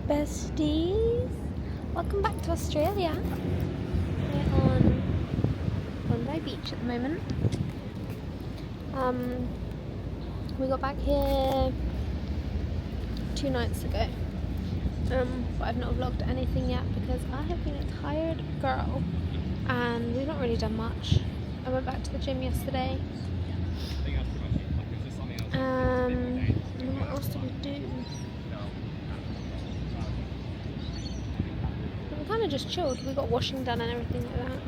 besties, welcome back to Australia. We're on Bondi Beach at the moment. We got back here 2 nights ago, but I've not vlogged anything yet because I have been a tired girl and we've not really done much. I went back to the gym yesterday. What else did we do? We kind of just chilled. We got washing done and everything like that.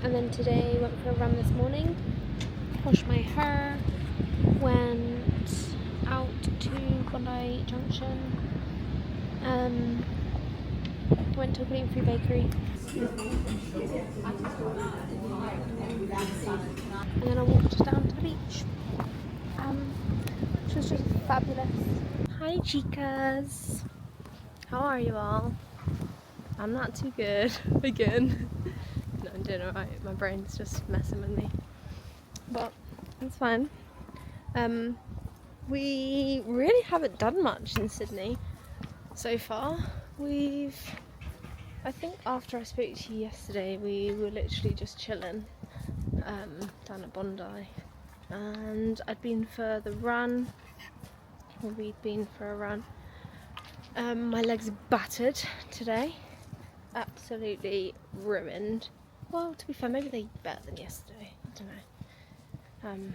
And then today went for a run this morning. Washed my hair. Went out to Bondi Junction. Went to a gluten-free bakery. And then I walked down to the beach. Which was just fabulous. Hi chicas! How are you all? I'm not too good. Again. No, I'm doing alright. My brain's just messing with me. But it's fine. We really haven't done much in Sydney so far. I think after I spoke to you yesterday, we were literally just chilling down at Bondi. And I'd been for the run, or we'd been for a run. My legs are battered today, absolutely ruined. Well, to be fair, maybe they're better than yesterday, I don't know. I'm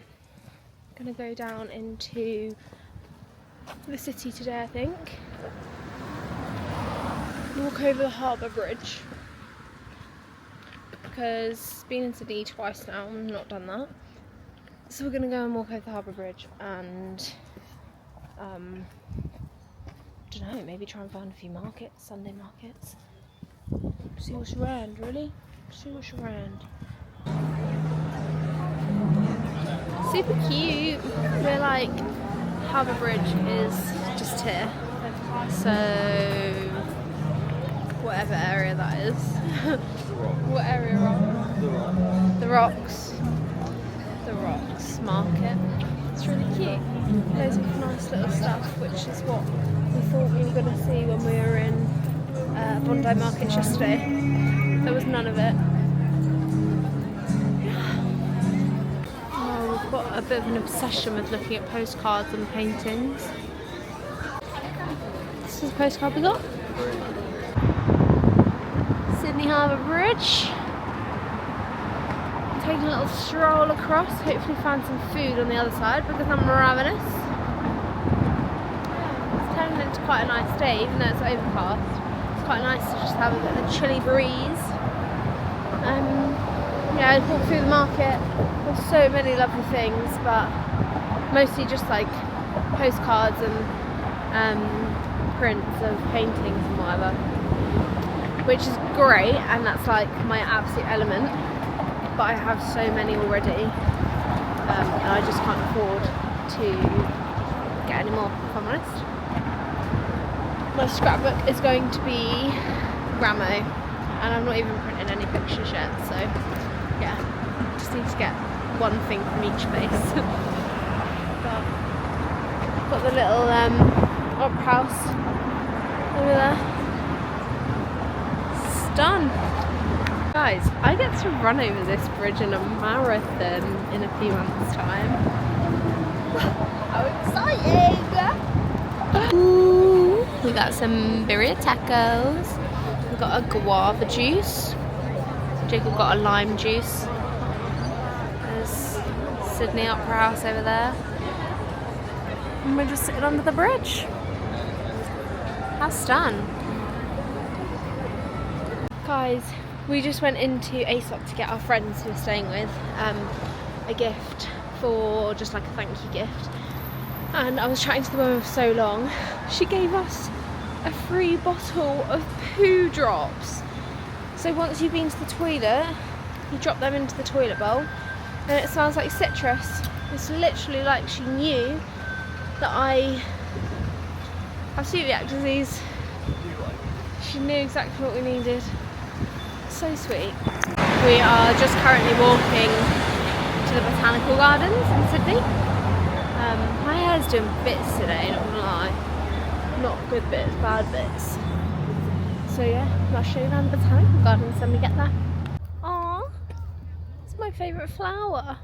gonna go down into the city today, I think. Walk over the harbour bridge, because being in Sydney twice now, I've not done that. So we're gonna go and walk over the harbour bridge and I don't know, maybe try and find a few markets, Sunday markets. See what's around, really. See what's around. Super cute. We're like, harbour bridge is just here. So whatever area that is. What area are the rocks? The rocks market. It's really cute. Loads of nice little stuff, which is what we thought we were going to see when we were in Bondi Market yesterday. There was none of it. Oh, we've got a bit of an obsession with looking at postcards and paintings. This is the postcard we got. Sydney Harbour Bridge. Taking a little stroll across, hopefully find some food on the other side because I'm ravenous. It's turning into quite a nice day, even though it's overcast. It's quite nice to just have a bit of a chilly breeze. Yeah, I walked through the market. There's so many lovely things, but mostly just like postcards and prints of paintings and whatever, which is great, and that's like my absolute element. But I have so many already, and I just can't afford to get any more, if I'm honest. My scrapbook is going to be Ramo, and I'm not even printing any pictures yet, so yeah, just need to get one thing from each place. But got the little opera house over there. It's done. Guys, I get to run over this bridge in a marathon in a few months' time. How exciting! Ooh, we got some birria tacos. We got a guava juice. Jacob got a lime juice. There's Sydney Opera House over there. And we're just sitting under the bridge. How stun. Guys, we just went into ASOS to get our friends who we're staying with a gift, for just like a thank you gift. And I was chatting to the woman for so long. She gave us a free bottle of poo drops. So once you've been to the toilet, you drop them into the toilet bowl and it smells like citrus. It's literally like she knew that I have celiac disease. She knew exactly what we needed. So sweet. We are just currently walking to the botanical gardens in Sydney. My hair's doing bits today, not gonna lie. not good bits, bad bits. So yeah, I'll show you around the botanical gardens when we get there. Aww, it's my favourite flower.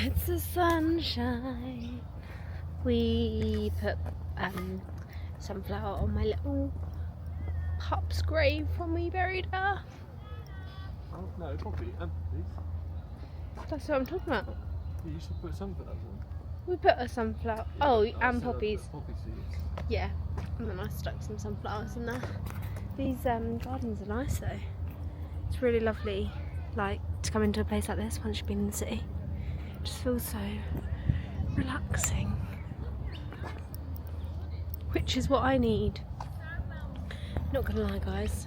It's the sunshine. We put sunflower on my little pup's grave when we buried her. Oh, no, poppy and poppies. That's what I'm talking about. You used to put sunflowers on. We put a sunflower. Yeah, oh, I and said I poppies. put poppy seeds. Yeah, and then I stuck some sunflowers in there. These gardens are nice though. It's really lovely, like, to come into a place like this once you've been in the city. It just feels so relaxing, which is what I need. Not gonna lie, guys,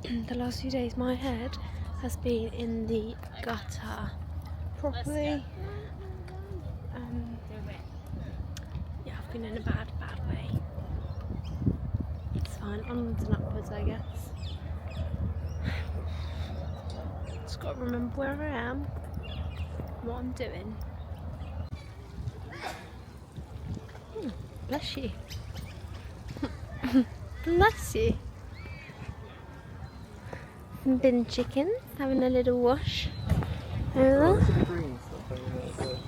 the last few days my head has been in the gutter properly. Yeah, I've been in a bad way. It's fine, onwards and upwards, I guess. Just gotta remember where I am, what I'm doing. Bless you. Bless you. Some bin chickens having a little wash. Oh, some green stuff over there.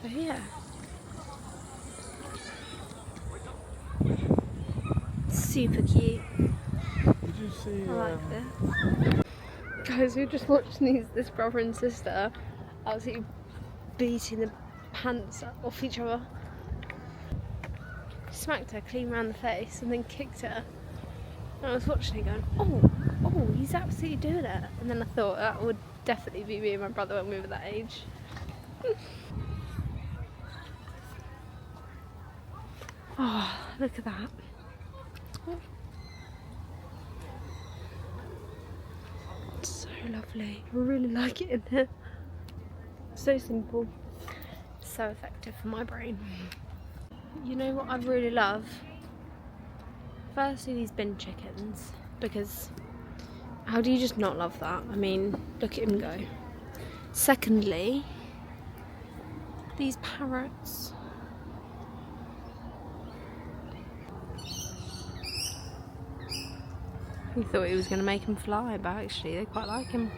Oh yeah. Super cute. Did you see? I like this. Guys, we were just watching this brother and sister absolutely beating the pants off each other. Smacked her clean round the face and then kicked her. And I was watching it going, oh, he's absolutely doing it. And then I thought that would definitely be me and my brother when we were that age. Oh, look at that. It's so lovely. I really like it in here. So simple. So effective for my brain. You know what I really love? Firstly, these bin chickens, because how do you just not love that? I mean, look at him go. Secondly, these parrots. We thought he was going to make him fly, but actually they quite like him.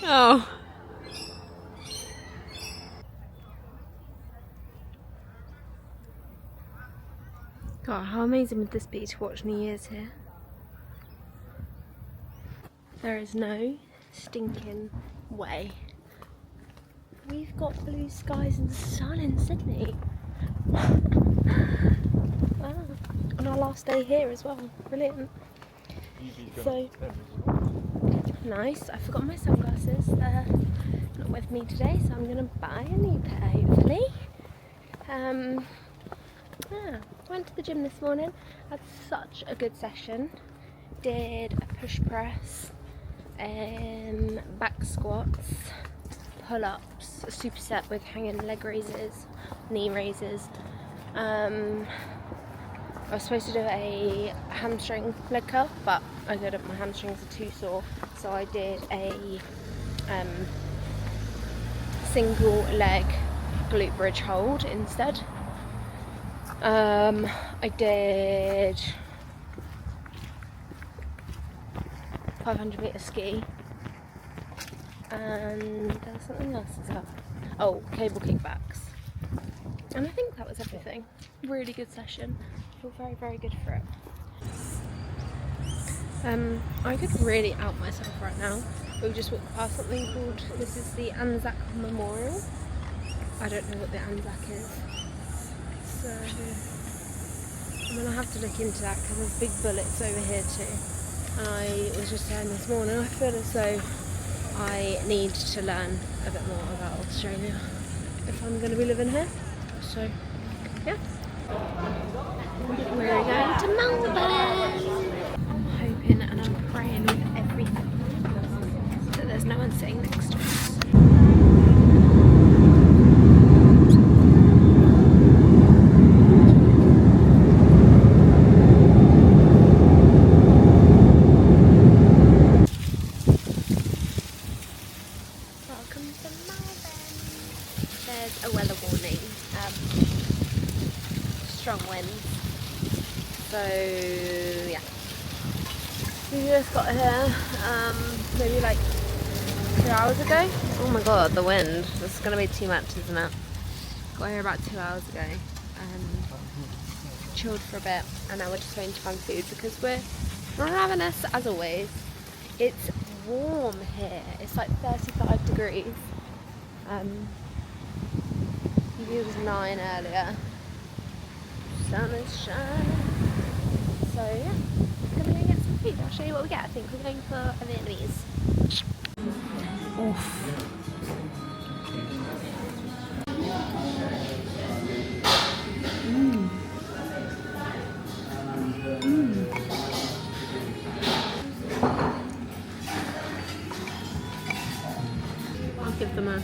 Oh. God, how amazing would this be to watch New Year's here? There is no stinking way. We've got blue skies and sun in Sydney. Wow. On our last day here as well. Brilliant. So, nice. I forgot my sunglasses. They're not with me today, so I'm going to buy a new pair, hopefully. Yeah, went to the gym this morning. Had such a good session. Did a push press, back squats, pull-ups, a superset with hanging leg raises, knee raises. I was supposed to do a hamstring leg curl, but I couldn't. My hamstrings are too sore, so I did a single leg glute bridge hold instead. I did 500 metre ski, and there was something else as well. Oh, cable kickbacks. And I think that was everything. Really good session. I feel very, very good for it. I could really out myself right now, but we just walked past something called, this is the Anzac Memorial. I don't know what the Anzac is. So, I'm going to have to look into that because there's big bullets over here too. And I was just saying this morning, I feel as though I need to learn a bit more about Australia if I'm going to be living here. So, yeah. We're going to Melbourne. I'm hoping and I'm praying with everything that there's no one sitting next to us. winds. So yeah, we just got here maybe like 2 hours ago. Oh my god, the wind. This is gonna be too much, isn't it? Got here about 2 hours ago. Chilled for a bit, and now we're just going to find food because we're ravenous as always. It's warm here. It's like 35 degrees. It was 9 earlier. Sun is shining. So yeah, we're gonna go get some food. I'll show you what we get. I think we're going for a Vietnamese. Oof. I'll give them a 8.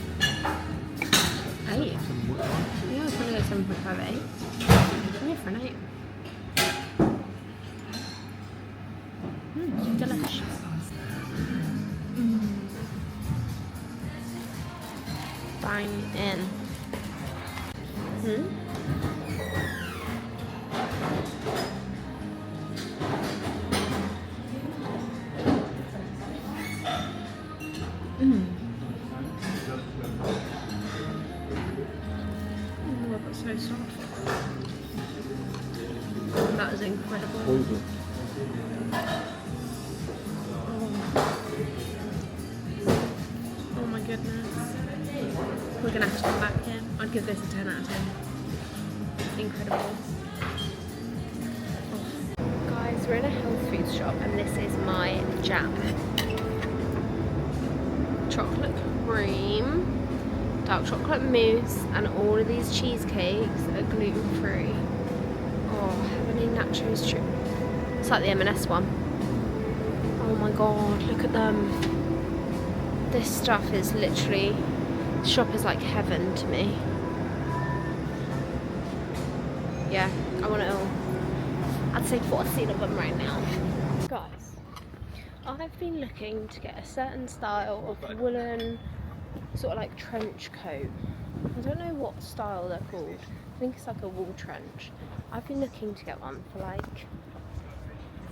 Yeah, I was going to go 7.5, 8. Yeah, for an 8. Delicious. Bang in. Oh, that's so soft. That is incredible. Oh my goodness. We're gonna have to come back here. I'd give this a 10 out of 10. Incredible. Oh. Guys, we're in a health food shop and this is my jam. Chocolate cream, dark chocolate mousse, and all of these cheesecakes are gluten-free. Oh, heavenly nachos chip. It's like the M&S one. Oh my god, look at them. This stuff is literally, the shop is like heaven to me. Yeah, I want it all. I'd say 14 of them right now. Guys, I've been looking to get a certain style of woolen, sort of like trench coat. I don't know what style they're called. I think it's like a wool trench. I've been looking to get one for like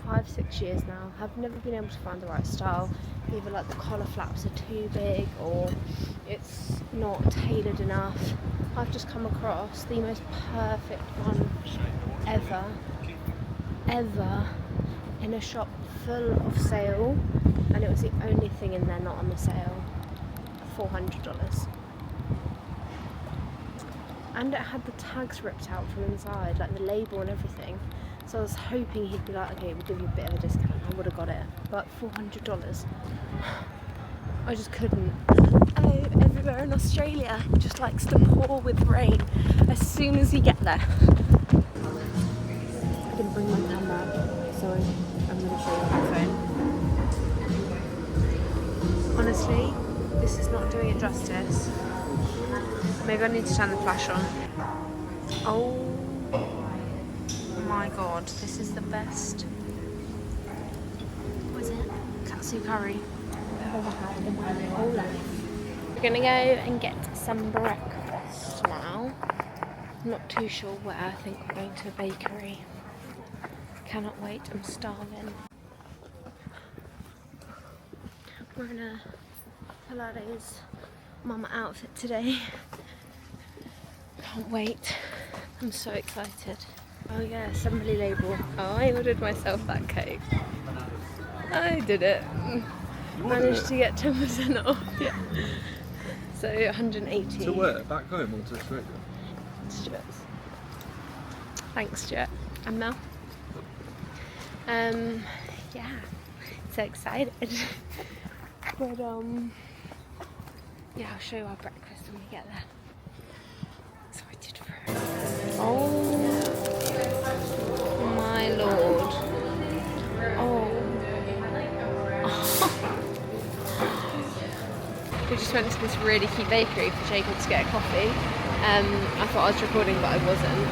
5-6 years now. I've never been able to find the right style. Either like the collar flaps are too big or it's not tailored enough. I've just come across the most perfect one ever in a shop full of sale, and it was the only thing in there not on the sale. $400. And it had the tags ripped out from inside, like the label and everything. So I was hoping he'd be like, okay, we'll give you a bit of a discount. I would have got it. But $400, I just couldn't. Oh, everywhere in Australia just likes to pour with rain as soon as you get there. I didn't bring my camera. Sorry, I'm going to show you on my phone. Honestly, this is not doing it justice. Maybe I need to turn the flash on. Oh my god, this is the best. What is it? Katsu curry I've ever had in my whole life. We're gonna go and get some breakfast now. I'm not too sure where. I think we're going to a bakery. Cannot wait, I'm starving. We're in a Pilates mama outfit today. Can't wait. I'm so excited. Oh yeah, assembly label. Oh, I ordered myself that cake. I did it. Managed to get 10% off. Yeah. So 180. To where? Back home or to Australia? Stuart's. Thanks, Stuart. And Mel. Yeah. So excited. But yeah, I'll show you our breakfast when we get there. Excited for it. Oh my lord. Oh. We just went to this really cute bakery for Jacob to get a coffee. I thought I was recording, but I wasn't.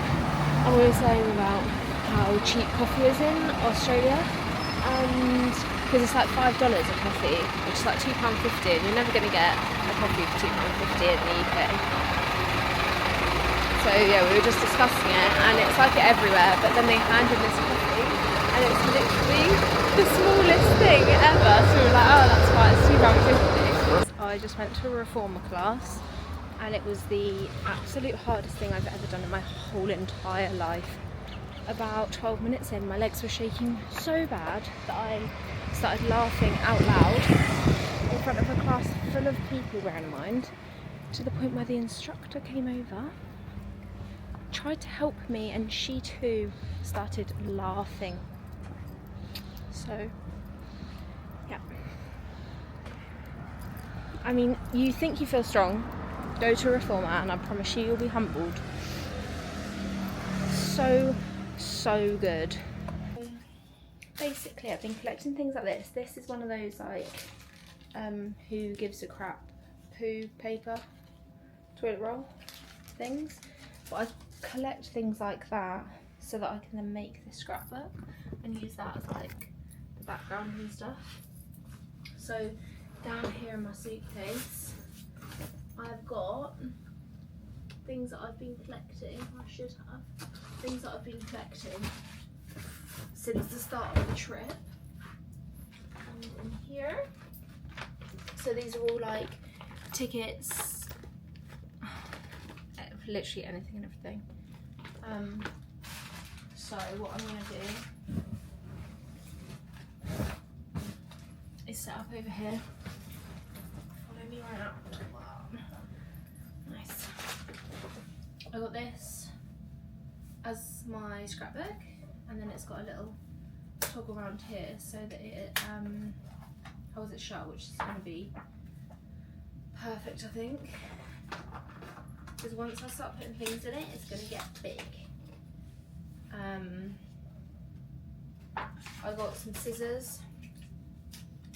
And we were saying about how cheap coffee is in Australia, and because it's like $5 a coffee, which is like £2.50, and you're never going to get a coffee for £2.50 in the UK. So yeah, we were just discussing it, and it's like it everywhere, but then they hand in this coffee, and it's literally the smallest thing ever. So we were like, oh, that's fine, it's £2.50. I just went to a reformer class, and it was the absolute hardest thing I've ever done in my whole entire life. About 12 minutes in, my legs were shaking so bad that I started laughing out loud in front of a class full of people, bearing in mind, to the point where the instructor came over, tried to help me, and she too started laughing. So, yeah. I mean, you think you feel strong, go to a reformer, and I promise you, you'll be humbled. So good. Basically, I've been collecting things like this. This is one of those, like, who gives a crap poo paper, toilet roll things. But I collect things like that so that I can then make this scrapbook and use that as like the background and stuff. So down here in my suitcase, I've got things that I've been collecting. I should have things that I've been collecting since the start of the trip. And in here, so these are all like tickets, literally anything and everything. So what I'm gonna do is set up over here. Follow me right up. Wow. Nice. I got this as my scrapbook, and then it's got a little toggle around here so that it holds it shut, which is going to be perfect, I think, because once I start putting things in it, it's going to get big. I got some scissors.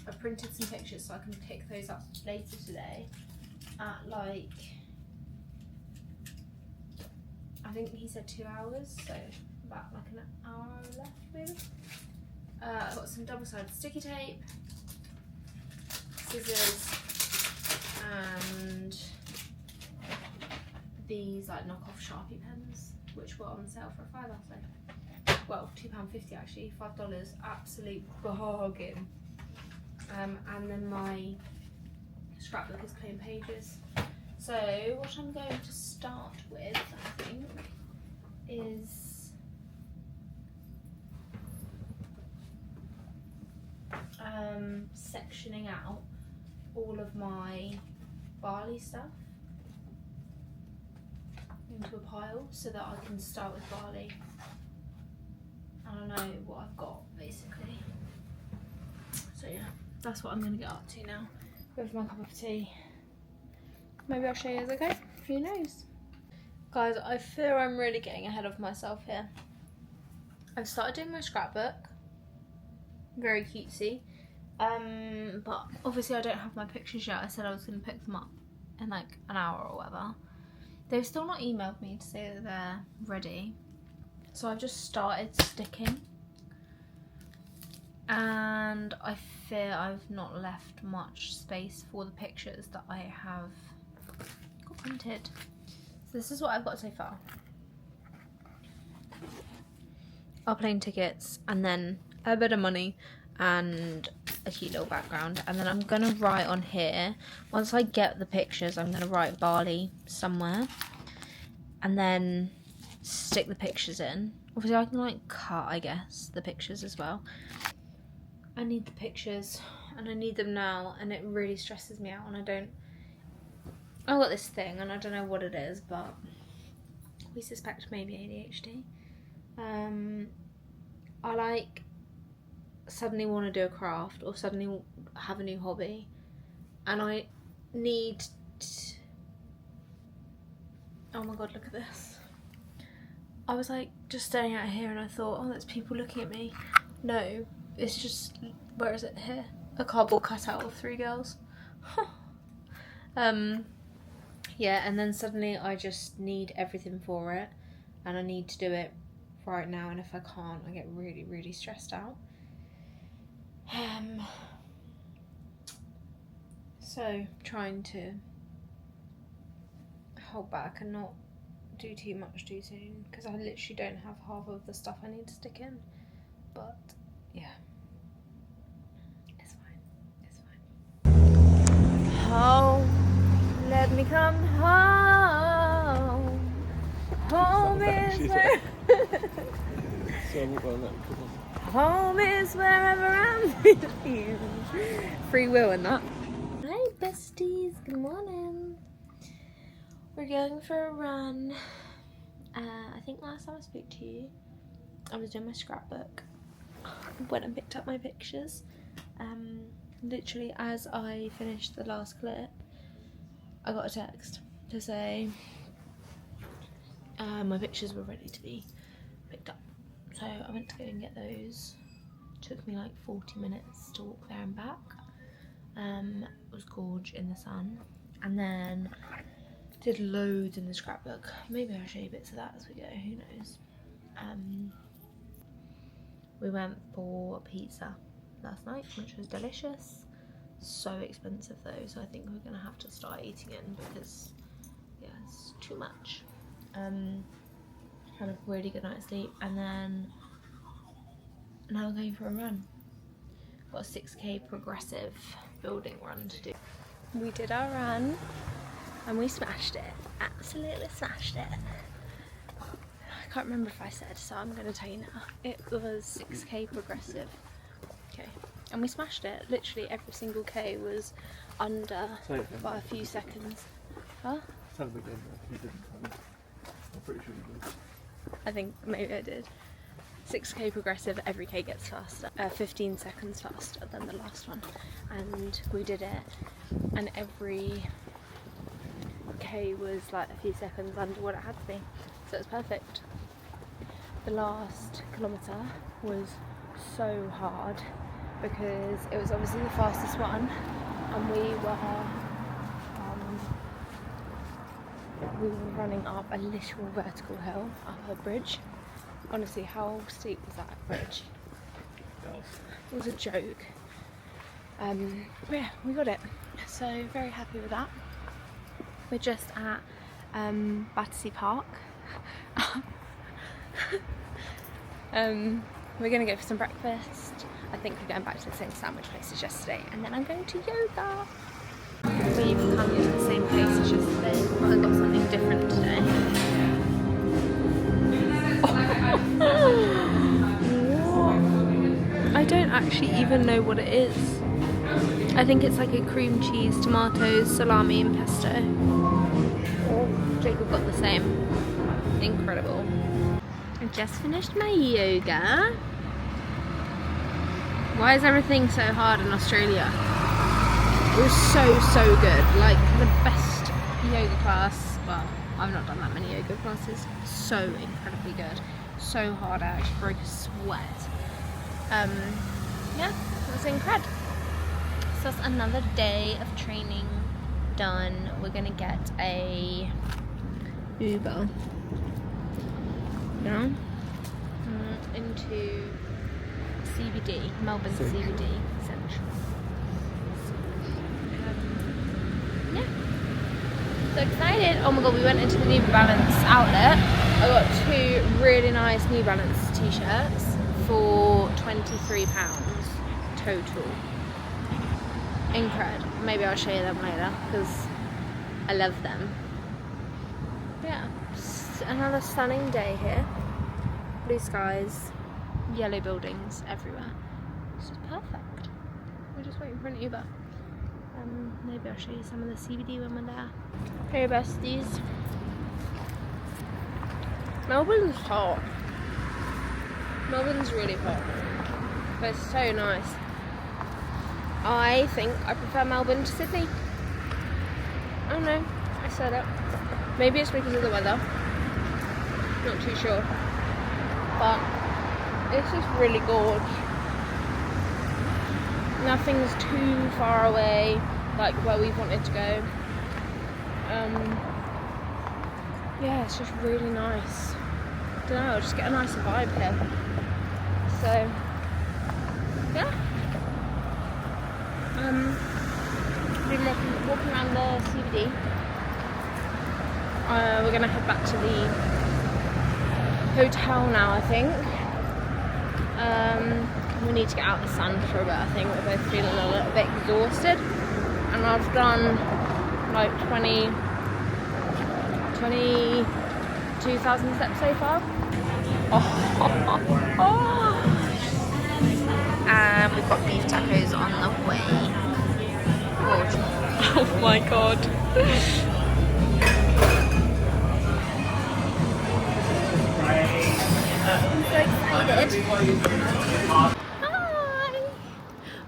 I printed some pictures so I can pick those up later today at like, I think he said 2 hours, so about like an hour left maybe. I've got some double-sided sticky tape, scissors, and these like knockoff Sharpie pens, which were on sale for a £5, so well, £2.50 actually, $5, absolute bargain. And then my scrapbook is clean pages. So what I'm going to start with, I think, is sectioning out all of my barley stuff into a pile so that I can start with barley and I know what I've got basically. So yeah, that's what I'm going to get up to now with my cup of tea. Maybe I'll show you as I go, who knows. Guys, I fear I'm really getting ahead of myself here. I've started doing my scrapbook, very cutesy, but obviously I don't have my pictures yet. I said I was going to pick them up in like an hour or whatever. They've still not emailed me to say that they're ready, so I've just started sticking, and I fear I've not left much space for the pictures that I have got printed. So this is what I've got so far. Our plane tickets, and then a bit of money and a cute little background, and then I'm gonna write on here, once I get the pictures, I'm gonna write barley somewhere and then stick the pictures in. Obviously I can like cut, I guess, the pictures as well. I need the pictures and I need them now, and it really stresses me out, and I've got this thing and I don't know what it is, but we suspect maybe ADHD. I like suddenly want to do a craft or suddenly have a new hobby, and I need oh my god, look at this. I was like just staring out here and I thought, oh, that's people looking at me. No, it's just, where is it, here, a cardboard cutout of 3 girls. Yeah, and then suddenly I just need everything for it, and I need to do it right now, and if I can't, I get really, really stressed out. So trying to hold back and not do too much too soon because I literally don't have half of the stuff I need to stick in. But yeah, it's fine. It's fine. Home, let me come home. Home is where. Home is wherever I'm with you. Free will and that. Hi besties, good morning. We're going for a run. I think last time I spoke to you, I was doing my scrapbook. Went and picked up my pictures. Literally as I finished the last clip, I got a text to say my pictures were ready to be picked up. So I went to go and get those. Took me like 40 minutes to walk there and back. It was gorge in the sun. And then did loads in the scrapbook. Maybe I'll show you bits of that as we go, who knows. We went for pizza last night, which was delicious. So expensive though, so I think we're gonna have to start eating in because yeah, it's too much. Had a really good night's sleep, and then now we're going for a run. Got a 6k progressive building run to do. We did our run and we smashed it. Absolutely smashed it. I can't remember if I said, so I'm going to tell you now. It was 6k progressive. Okay. And we smashed it. Literally every single k was under by a few seconds. Huh? Sounds like you didn't. I'm pretty sure you did. I think maybe I did. 6k progressive, every k gets faster, 15 seconds faster than the last one, and we did it, and every k was like a few seconds under what it had to be, so it's perfect. The last kilometre was so hard because it was obviously the fastest one, and we were running up a little vertical hill up a bridge. Honestly, how steep was that bridge? It was a joke. But yeah, we got it. So very happy with that. We're just at Battersea Park. We're gonna go for some breakfast. I think we're going back to the same sandwich place as yesterday, and then I'm going to yoga. We've come to the same place as yesterday, but I got something different today. I don't actually even know what it is. I think it's like a cream cheese, tomatoes, salami and pesto. Oh, Jacob got the same. Incredible. I just finished my yoga. Why is everything so hard in Australia? It was so good. Like the best yoga class. Well, I've not done that many yoga classes. So incredibly good. So hard, I actually broke a sweat. Yeah, it was incredible. So that's another day of training done. We're gonna get a Uber now into CBD, Melbourne CBD Central. Yeah, so excited. Oh my god, we went into the New Balance outlet. I got 2 really nice New Balance t-shirts for £23 total. Incredible. Maybe I'll show you them later because I love them. Yeah, just another stunning day here. Blue skies, yellow buildings everywhere. It's just perfect. We're just waiting for an Uber. Maybe I'll show you some of the CBD when we're there. Hey besties. Melbourne's hot. Melbourne's really hot. But it's so nice. I think I prefer Melbourne to Sydney. I don't know. I said it. Maybe it's because of the weather. Not too sure. But it's just really gorge. Nothing's too far away, like where we wanted to go. Yeah, it's just really nice. I don't know, I just get a nicer vibe here. So, yeah. Been walking around the CBD. We're gonna head back to the hotel now, I think. We need to get out of the sun for a bit. I think we're both feeling a little bit exhausted, and I've done like 22,000 steps so far. And we've got beef tacos on the way. Oh my god. I'm so excited. Hi!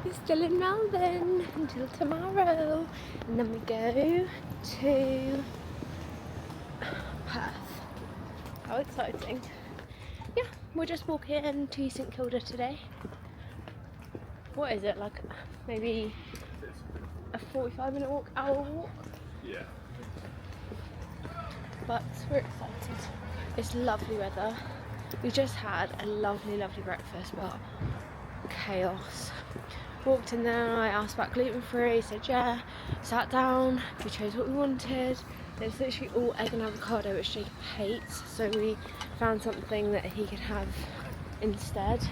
We're still in Melbourne until tomorrow. And then we go to Perth. How exciting. Yeah, we're just walking to St Kilda today. What is it, like maybe a 45-minute walk, hour walk? Yeah. But we're excited. It's lovely weather. We just had a lovely breakfast, but chaos. Walked in there, I asked about gluten-free, said yeah, sat down, we chose what we wanted. It's literally all egg and avocado, which Jacob hates, so we found something that he could have instead.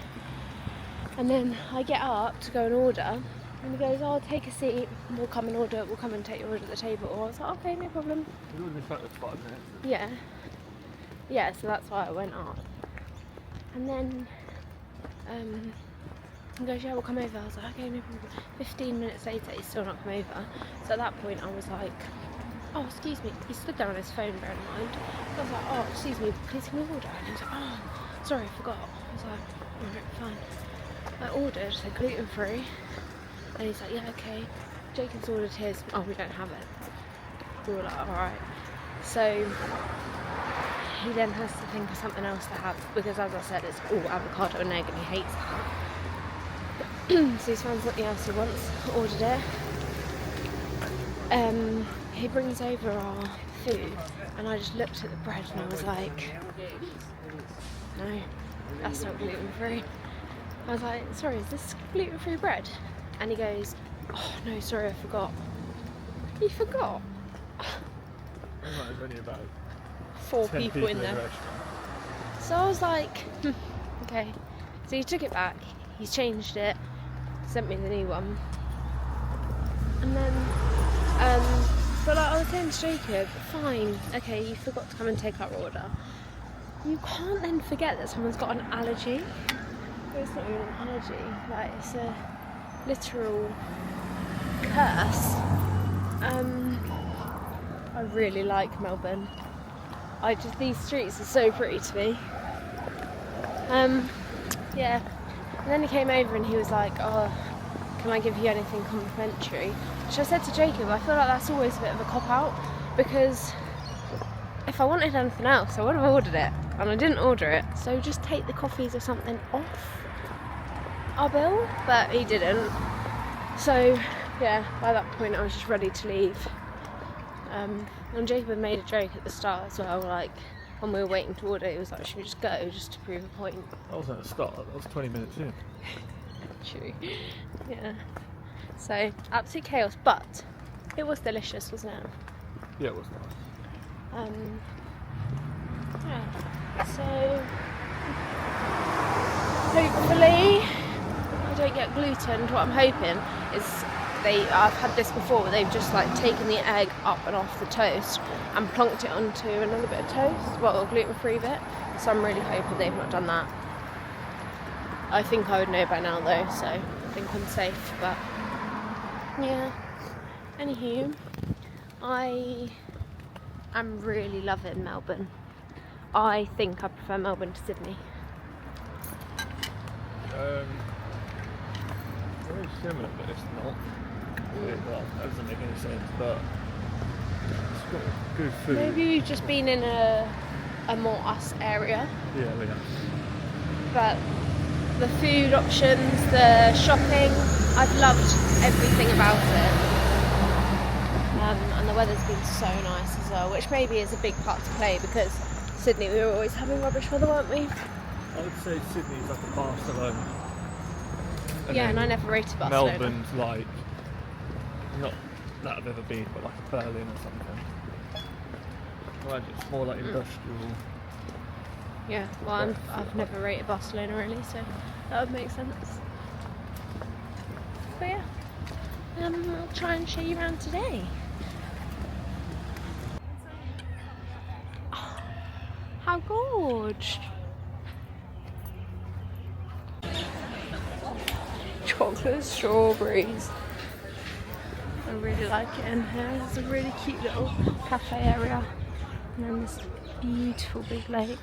And then I get up to go and order, and he goes, oh, take a seat, we'll come and order, we'll come and take your order at the table. I was like, okay, no problem. It would have been like 5 minutes. Yeah, so that's why I went up. And then he goes, yeah, we'll come over. I was like, okay, no problem. 15 minutes later, he's still not come over. So at that point, I was like, oh, excuse me. He stood there on his phone, bear in mind. I was like, oh, excuse me, please can we order? And he was like, oh, sorry, I forgot. I was like, alright, fine. I ordered, so gluten-free. And he's like, yeah, okay. Jacob's ordered his. Oh, we don't have it. We were like, alright. So he then has to think of something else to have, because as I said, it's all avocado and egg and he hates that. So he's found something else he wants, ordered it. He brings over our food, and I just looked at the bread and I was like, no, that's not gluten-free. I was like, sorry, is this gluten-free bread? And he goes, oh no, sorry, I forgot. You forgot? There's only about 4 people in there. So I was like, okay. So he took it back, he's changed it, sent me the new one. And then, but like I was saying to Jacob, fine, okay, you forgot to come and take our order. You can't then forget that someone's got an allergy. It's not even an allergy, like it's a literal curse. I really like Melbourne. These streets are so pretty to me. Yeah. And then he came over and he was like, oh, can I give you anything complimentary? Which I said to Jacob, I feel like that's always a bit of a cop-out, because if I wanted anything else, I would have ordered it, and I didn't order it, so just take the coffees or something off our bill, but he didn't. So yeah, by that point I was just ready to leave. And Jacob made a joke at the start as well, like when we were waiting to order, he was like, should we just go, just to prove a point? That wasn't at the start, that was 20 minutes in. True. Yeah. So, absolute chaos, but it was delicious, wasn't it? Yeah, it was nice. Yeah. So, hopefully I don't get gluten. What I'm hoping is I've had this before, where they've just like taken the egg up and off the toast and plonked it onto another bit of toast, well, a gluten-free bit. So I'm really hoping they've not done that. I think I would know by now though, so I think I'm safe, but yeah. Anywho, I am really loving Melbourne. I think I prefer Melbourne to Sydney. Very similar, but it's not. Well, that doesn't make any sense, but it's got good food. Maybe we've just been in a more us area. Yeah, we have. But the food options, the shopping, I've loved everything about it. And the weather's been so nice as well, which maybe is a big part to play, because Sydney, we were always having rubbish weather, weren't we? I would say Sydney's like a Barcelona. And I never rated Barcelona. Melbourne's like, not that I've ever been, but like a Berlin or something. Well, it's more like industrial. Yeah, well, I've never rated Barcelona really, so that would make sense. But yeah, I'll try and show you around today. Oh, how gorgeous! Chocolate strawberries. I really like it in here. There's a really cute little cafe area, and then this beautiful big lake.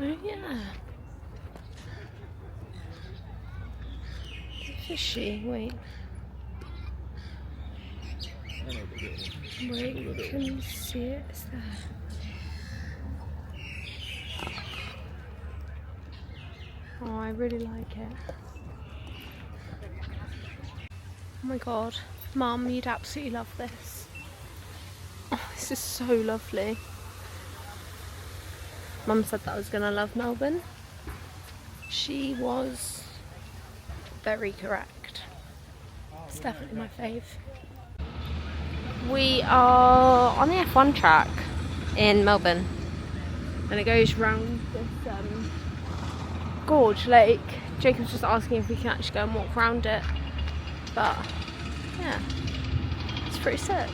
Oh yeah. Is it fishy? Wait. Wait, can you see it? It's there. Oh, I really like it. Oh my god. Mum, you'd absolutely love this. Oh, this is so lovely. Mum said that I was going to love Melbourne. She was very correct. It's definitely my fave. We are on the F1 track in Melbourne, and it goes round this gorge lake. Jacob's just asking if we can actually go and walk around it, but yeah, it's pretty sick.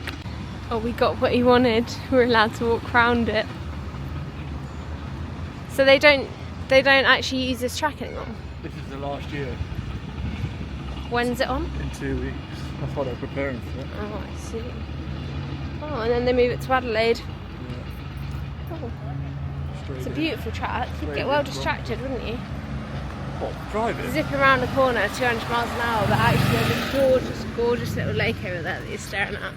Oh, we got what he wanted. We're allowed to walk around it. So they don't actually use this track anymore? This is the last year. When's it on? In 2 weeks. That's why they're preparing for it. Oh, I see. Oh, and then they move it to Adelaide. Yeah. Oh. It's a beautiful track. You'd get well distracted, wouldn't you? What, driving? Zip around the corner at 200 miles an hour, but actually there's a gorgeous, gorgeous little lake over there that you're staring at.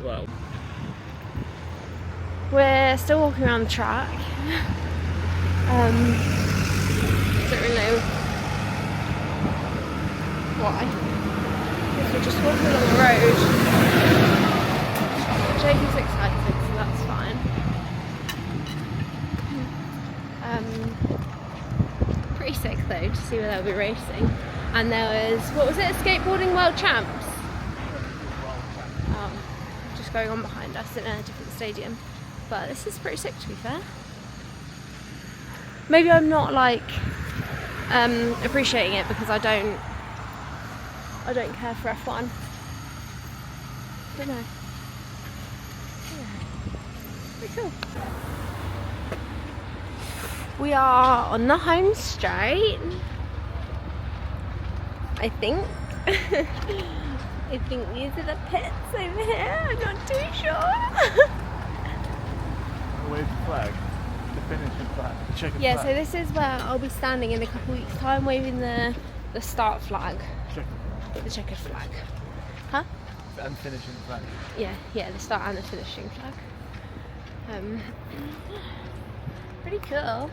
Well. We're still walking around the track. Don't really know why. Because we're just walking along the road. Jacob's excited, so that's fine. Pretty sick though to see where they'll be racing. And there was, what was it, Skateboarding World Champs? Just going on behind us in a different stadium. But this is pretty sick to be fair. Maybe I'm not like appreciating it because I don't care for F1. Don't know. Yeah. Pretty cool. We are on the home straight. I think. I think these are the pits over here. I'm not too sure. Where's the flag? The finishing flag. The checkered Yeah, flag. so this is where I'll be standing in a couple weeks' time waving the start flag. The checkered flag. Huh? And finishing flag. Yeah, the start and the finishing flag. Pretty cool.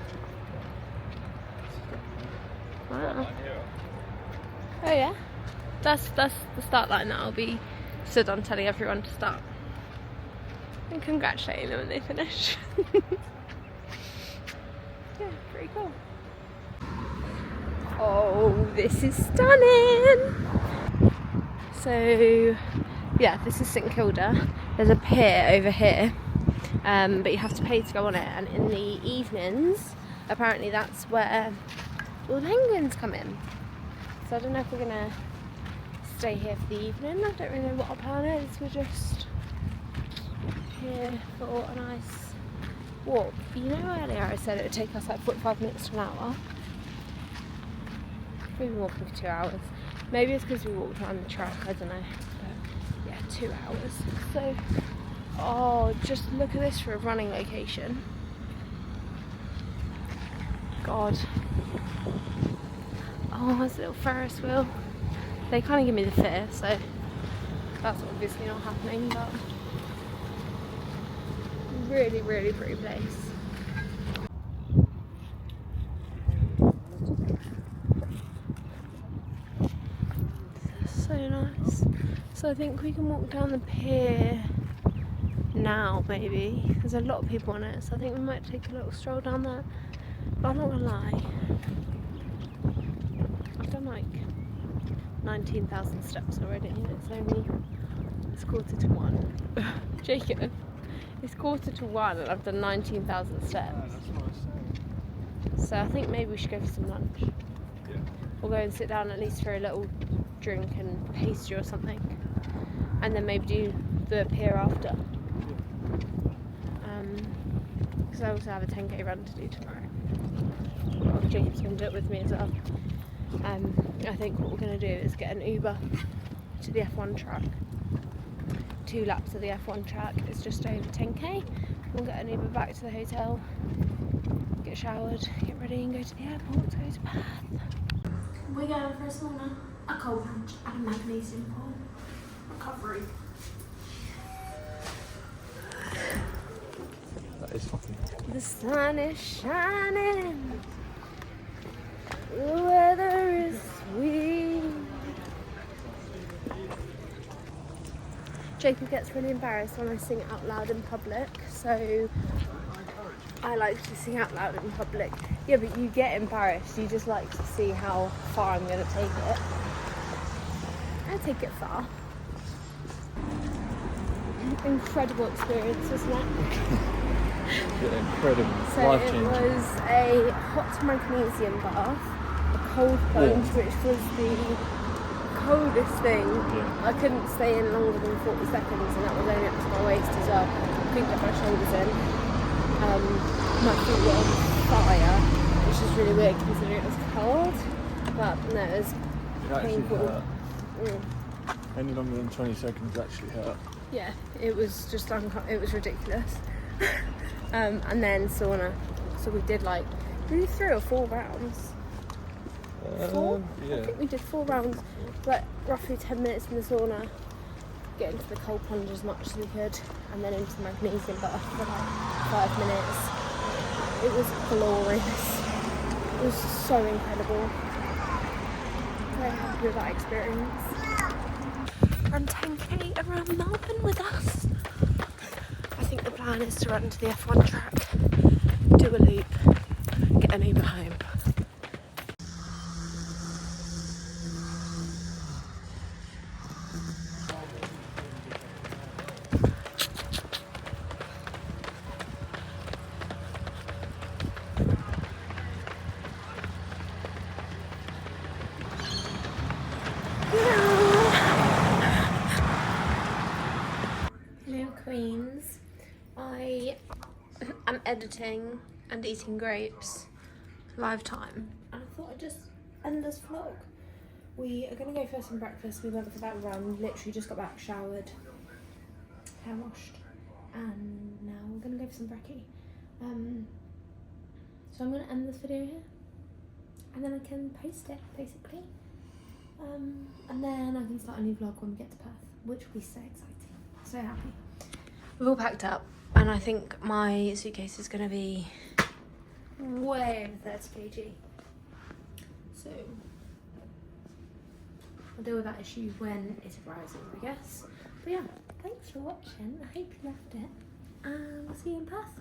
Wow. Oh yeah? That's the start line that I'll be stood on telling everyone to start. And congratulating them when they finish. Yeah, pretty cool. Oh, this is stunning! So, yeah, this is St Kilda. There's a pier over here, but you have to pay to go on it. And in the evenings, apparently that's where all the penguins come in. So I don't know if we're gonna stay here for the evening. I don't really know what our plan is. We're just here for a nice walk. You know, earlier I said it would take us like 45 minutes to an hour. We've been walking for 2 hours. Maybe it's because we walked around the track, I don't know. But yeah, 2 hours. So, oh, just look at this for a running location. God. Oh, there's a little Ferris wheel. They kind of give me the fear, so that's obviously not happening, but really, really pretty place. So nice. So I think we can walk down the pier now, maybe. There's a lot of people on it, so I think we might take a little stroll down there. But I'm not gonna lie, I've done like 19,000 steps already, and it's 1:45. Jacob, it's 1:45 and I've done 19,000 steps. Yeah, that's what I was saying. So I think maybe we should go for some lunch. Yeah. Or go and sit down at least for a little drink and pastry or something. And then maybe do the pier after. Because I also have a 10k run to do tomorrow. Well, Jacob's going to do it with me as well. I think what we're going to do is get an Uber to the F1 track. 2 laps of the F1 track. It's just over 10k. We'll get an Uber back to the hotel, get showered, get ready and go to the airport to go to Perth. We're going for a sauna, a cold plunge and a magnesium pool. Recovery. That is fucking. The sun is shining. The weather is sweet. Jacob gets really embarrassed when I sing out loud in public, so I like to sing out loud in public. Yeah, but you get embarrassed. You just like to see how far I'm going to take it. I take it far. Incredible experience, wasn't it? Yeah, incredible. So Life it changing. was a hot magnesium bath, a cold plunge, which was the coldest thing. Yeah. I couldn't stay in longer than 40 seconds, and that was only up to my waist as well. Couldn't get my shoulders in. My feet were on fire, which is really weird considering it was cold. But no, it was It actually painful. hurt. Any longer than 20 seconds actually hurt. Yeah, it was just it was ridiculous. And then sauna. So we did 3 or 4 rounds. 4? Yeah. I think we did 4 rounds, like roughly 10 minutes in the sauna, get into the cold plunge as much as we could, and then into the magnesium bath for 5 minutes. It was glorious. It was so incredible. Very happy with that experience. Run 10k around Melbourne with us. I think the plan is to run to the F1 track, do a loop, get an Uber home. Hello Queens. I am editing and eating grapes live time, and I thought I'd just end this vlog. We are going to go for some breakfast. We went for that run, literally just got back, showered, hair washed, and now we're going to go for some brekkie. So I'm going to end this video here, and then I can post it basically, and then I can start a new vlog when we get to Perth, which will be so exciting. So happy. We've all packed up, and I think my suitcase is going to be way over 30 kg. So I'll deal with that issue when it arises, I guess. But yeah, thanks for watching. I hope you loved it, and I'll see you in Perth.